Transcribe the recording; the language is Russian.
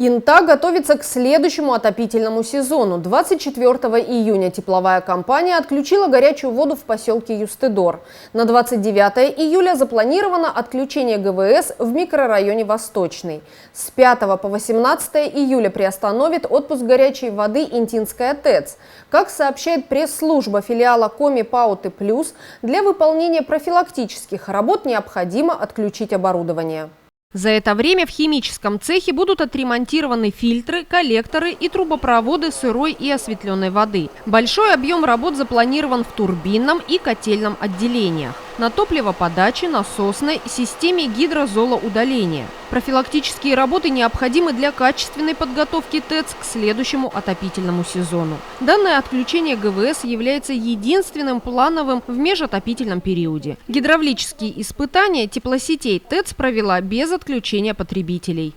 Инта готовится к следующему отопительному сезону. 24 июня тепловая компания отключила горячую воду в поселке Юстедор. На 29 июля запланировано отключение ГВС в микрорайоне Восточный. С 5 по 18 июля приостановит отпуск горячей воды Интинская ТЭЦ. Как сообщает пресс-служба филиала Коми Пауты Плюс, для выполнения профилактических работ необходимо отключить оборудование. За это время в химическом цехе будут отремонтированы фильтры, коллекторы и трубопроводы сырой и осветленной воды. Большой объем работ запланирован в турбинном и котельном отделениях, на топливоподаче, насосной системе гидрозолоудаления. Профилактические работы необходимы для качественной подготовки ТЭЦ к следующему отопительному сезону. Данное отключение ГВС является единственным плановым в межотопительном периоде. Гидравлические испытания теплосетей ТЭЦ провела без отключения потребителей.